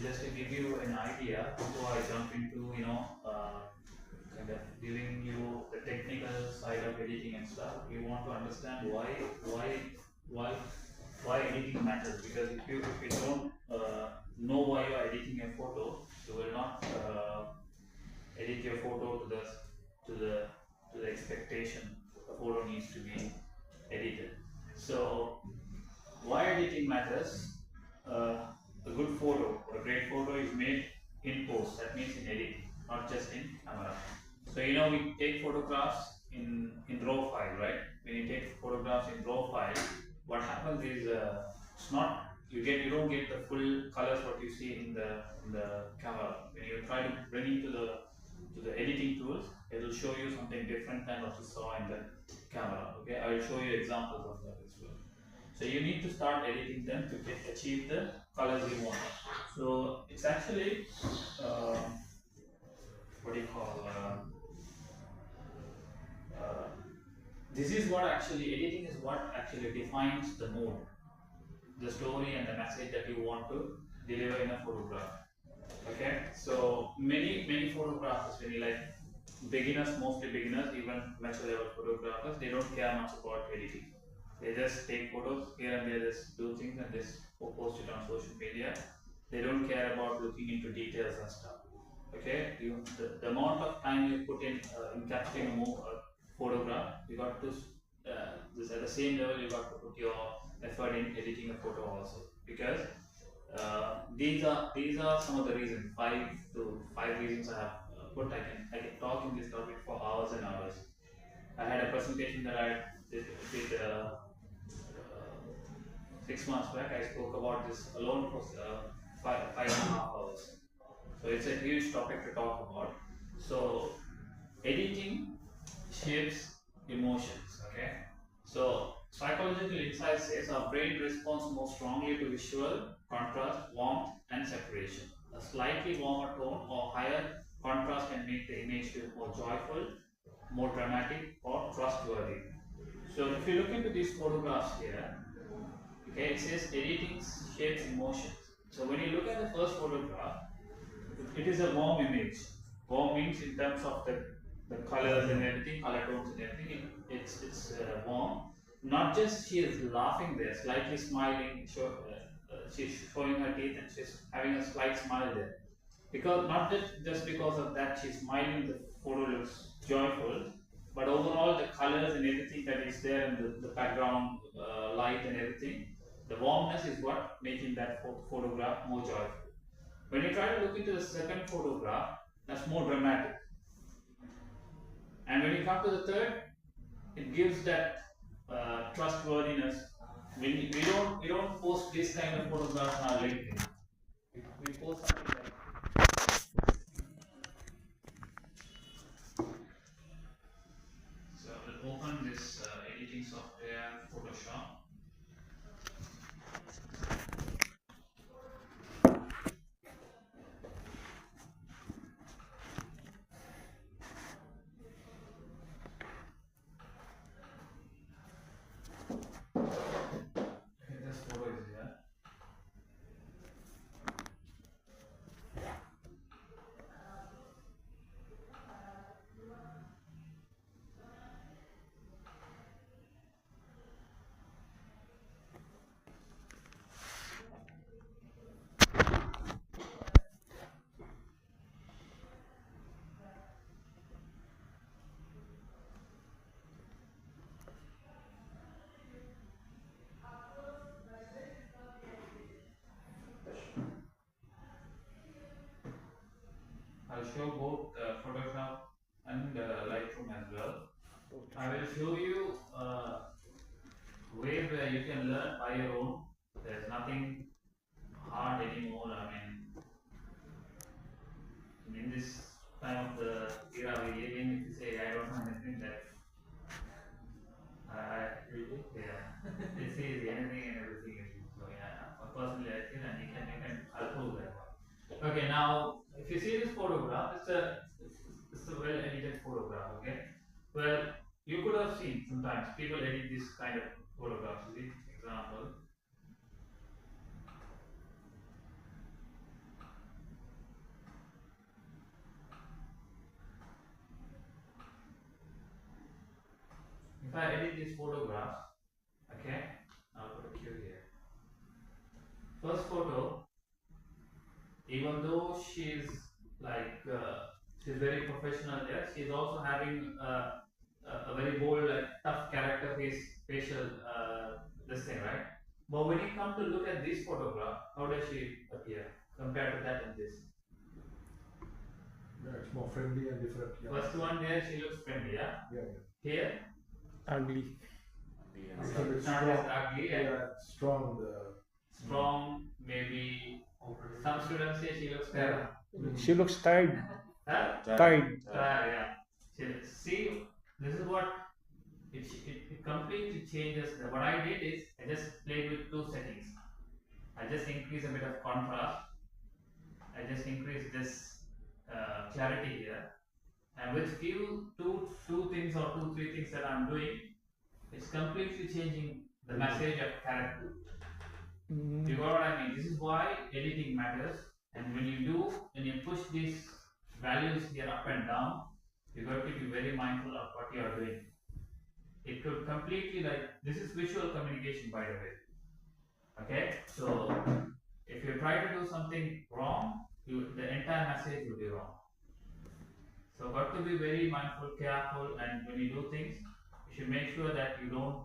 just to give you an idea before I jump into kind of giving you the technical side of editing and stuff. You want to understand why why editing matters, because if you don't know why you are editing a photo, you will not edit your photo to the to the expectation the photo needs to be edited. So why editing matters? A good photo or a great photo is made in post. That means in editing, not just in camera. So we take photographs in RAW file, right? When you take photographs in RAW file, what happens is it's not you don't get the full colors what you see in the camera. When you try to bring it to the editing tools, it will show you something different than what you saw in the camera. Okay, I will show you examples of that as well. So you need to start editing them to achieve the colors you want. So it's actually what do you call? This is what actually editing is what actually defines the mood, the story, and the message that you want to deliver in a photograph. Okay, so many photographers, when you like beginners, mostly beginners, even mature level photographers, they don't care much about editing. They just take photos here and there, just do things and just post it on social media. They don't care about looking into details and stuff. Okay, the amount of time you put in capturing a photograph, you got to this at the same level you got to put your effort in editing a photo also, because these are some of the reasons. 5 reasons I have put. I can talk in this topic for hours and hours. I had a presentation that I did 6 months back. I spoke about this alone for 5.5 hours. So it's a huge topic to talk about. So editing shapes emotions. Okay. So psychological insight says our brain responds more strongly to visual contrast, warmth, and separation. A slightly warmer tone or higher contrast can make the image feel more joyful, more dramatic, or trustworthy. So if you look into these photographs here, okay, it says editing shapes emotions. So when you look at the first photograph, it is a warm image. Warm means in terms of the colors and everything, color tones and everything, it's warm. Not just she is laughing there, slightly smiling, she's showing her teeth and she's having a slight smile there. Because not just because of that she's smiling, the photo looks joyful, but overall the colors and everything that is there and the background light and everything, the warmness is what making that photograph more joyful. When you try to look into the second photograph, that's more dramatic. And when you come to the third, it gives that trustworthiness. We don't post this kind of photographs on our LinkedIn. We post something like. So I'll open this editing software, Photoshop. This photo is here. I'll show both Photoshop and Lightroom as well. I will show you ways where you can learn by your own. There's nothing hard anymore. I mean, in this time of the era we live in, if you say I don't know anything, that yeah, it's easy. Anything and everything is easy. So yeah, personally I feel, and you can I'll prove that. Okay, now if you see this photograph, it's a well edited photograph. Okay, well you could have seen sometimes people edit this kind of photographs. See, example. these photographs, okay, I'll put a cue here. First photo, even though she's like she's very professional there, she's also having a very bold, like tough character facial this thing, right? But when you come to look at this photograph, how does she appear compared to that and this? Yeah, it's more friendly and different. Yeah. First one there, she looks friendly, yeah. Yeah. Here, Ugly. It's a bit it's not strong. as ugly. Yeah, strong. Strong, maybe. Some students say she looks terrible. She looks tired. Huh? Tired. Yeah. See, this is what it completely changes. What I did is I just played with two settings. I just increase a bit of contrast. I just increase this clarity here, and with two things or 2-3 things that I'm doing, it's completely changing the message of character. You got what I mean? This is why editing matters. And when you push these values here up and down, you got to be very mindful of what you are doing. It could completely, like, this is visual communication, by the way. Okay, so if you try to do something wrong, the entire message will be wrong. So got to be very mindful, careful, and when you do things, you should make sure that you don't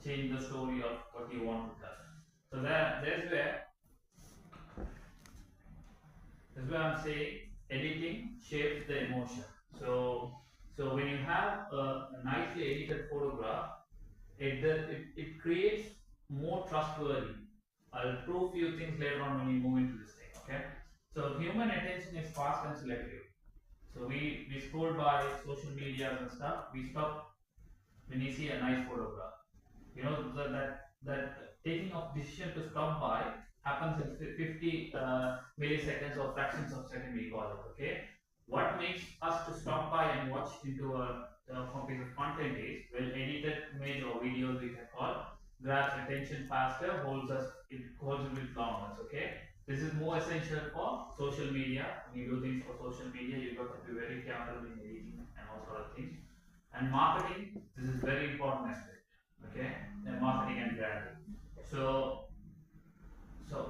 change the story of what you want to tell. So that's where I'm saying editing shapes the emotion. So when you have a nicely edited photograph, it creates more trustworthy. I'll prove few things later on when you move into this thing. Okay. So human attention is fast and selective. So we scroll by social media and stuff. We stop when you see a nice photograph. You know that taking of decision to stop by happens in 50 milliseconds or fractions of second, we call it. Okay. What makes us to stop by and watch into a piece of content is, well, edited image or videos we can call, grabs attention faster, it holds it with long ones. Okay. This is more essential for social media. When you do things for social media, you've got to be very careful in editing and all sort of things. And marketing, this is very important aspect. Okay, and marketing and branding. So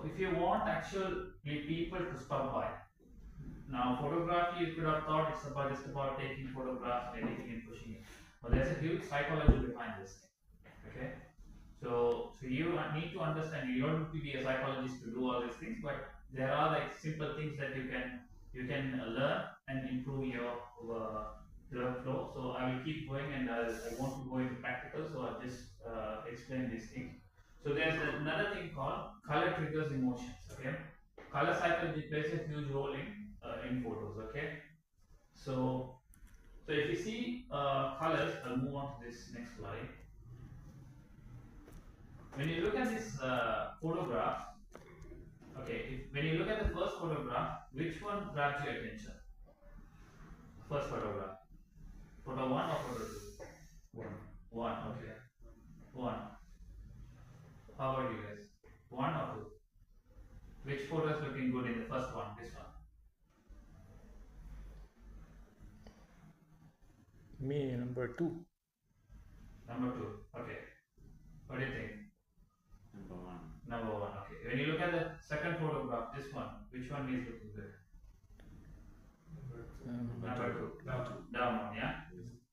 if you want actually people to stop by, now photography, you could have thought it's just about taking photographs and editing and pushing it, but there's a huge psychology behind this thing. Okay. So you need to understand, you don't need to be a psychologist to do all these things, but there are like simple things that you can learn and improve your workflow. So I will keep going, and I want to go into practical, so I'll just explain these things. So there's another thing called color triggers emotions. Okay, color psychology plays a huge role in photos. Okay, so if you see colors, I'll move on to this next slide. When you look at this photograph, okay, when you look at the first photograph, which one grabs your attention? First photograph. Photo 1 or photo 2? 1, okay. 1. How about you guys? 1 or 2? Which photo is looking good in the first one? This one? Me, number 2. Number 2, okay. What do you think? Number 1. Number 1, okay. When you look at the second photograph, this one, which one is looking good? Number 2. Down one, yeah?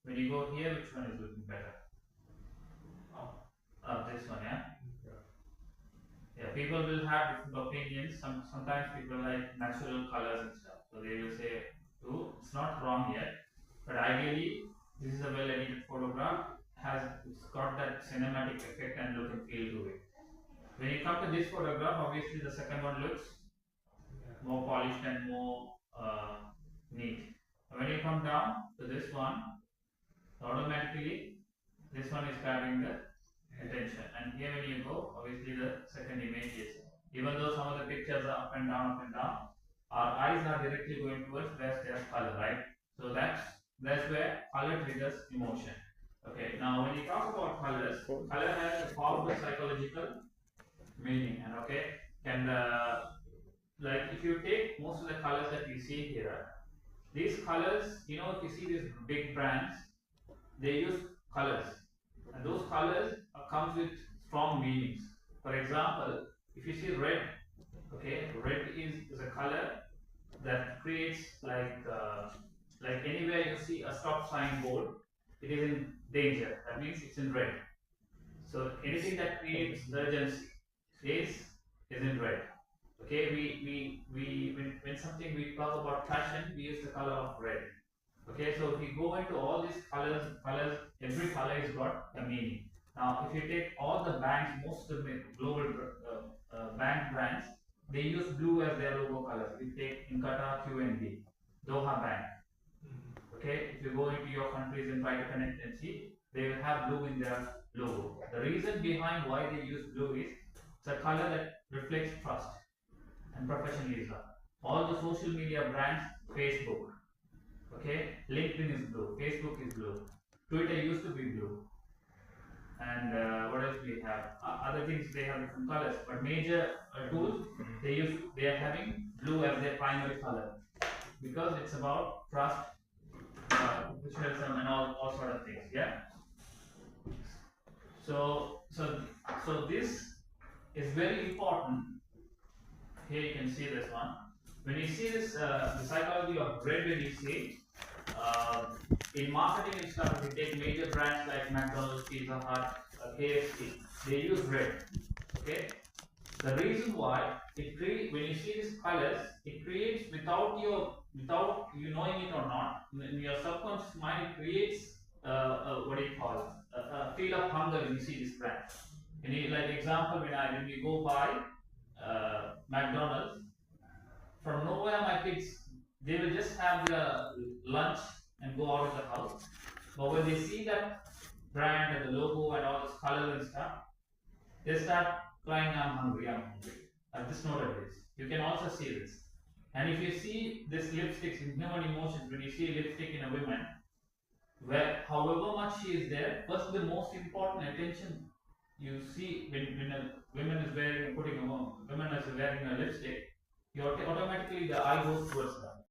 When you go here, which one is looking better? This one, yeah? Yeah, people will have different opinions. Sometimes people like natural colors and stuff. So they will say, oh, it's not wrong yet. But ideally, this is a well edited photograph. It's got that cinematic effect and look and feel to it. When you come to this photograph, obviously the second one looks more polished and more neat. When you come down to this one, automatically this one is grabbing the attention. And here when you go, obviously the second image is, even though some of the pictures are up and down, our eyes are directly going towards where there's color, right? So that's where color triggers emotion. Okay, now when you talk about colors, color has a powerful psychological meaning, and like if you take most of the colors that you see here, these colors, if you see these big brands, they use colors, and those colors comes with strong meanings. For example, if you see red, okay, red is a color that creates like anywhere you see a stop sign board, it is in danger. That means it's in red. So anything that creates urgency is in red. Okay, when something we talk about fashion, we use the color of red. Okay, so if you go into all these colors, every color has got a meaning. Now, if you take all the banks, most of the global bank brands, they use blue as their logo color. We take in Qatar QNB, Doha Bank. Okay, if you go into your countries and try to connect and see, they will have blue in their logo. The reason behind why they use blue is it's a color that reflects trust and professionalism. All the social media brands, Facebook, okay, LinkedIn is blue, Facebook is blue, Twitter used to be blue, and what else we have? Other things they have different colors, but major tools they are having blue as their primary color because it's about trust, professionalism, and all sort of things. Yeah. So this is very important. Here you can see this one. When you see this, the psychology of red, when you see in marketing and stuff, we take major brands like McDonald's, Pizza Hut, KFC. They use red. Okay. The reason why when you see these colors, it creates without you knowing it or not, in your subconscious mind, it creates what do you call it? A feel of hunger when you see this brand. Like example, when we go buy McDonald's, from nowhere my kids, they will just have their lunch and go out of the house. But when they see that brand and the logo and all this colors and stuff, they start crying, I'm hungry. I've just noted this. You can also see this. And if you see this lipsticks in human emotions, when you see lipstick in a woman, where however much she is there, first the most important attention you see when a woman is wearing a lipstick, automatically the eye goes towards her.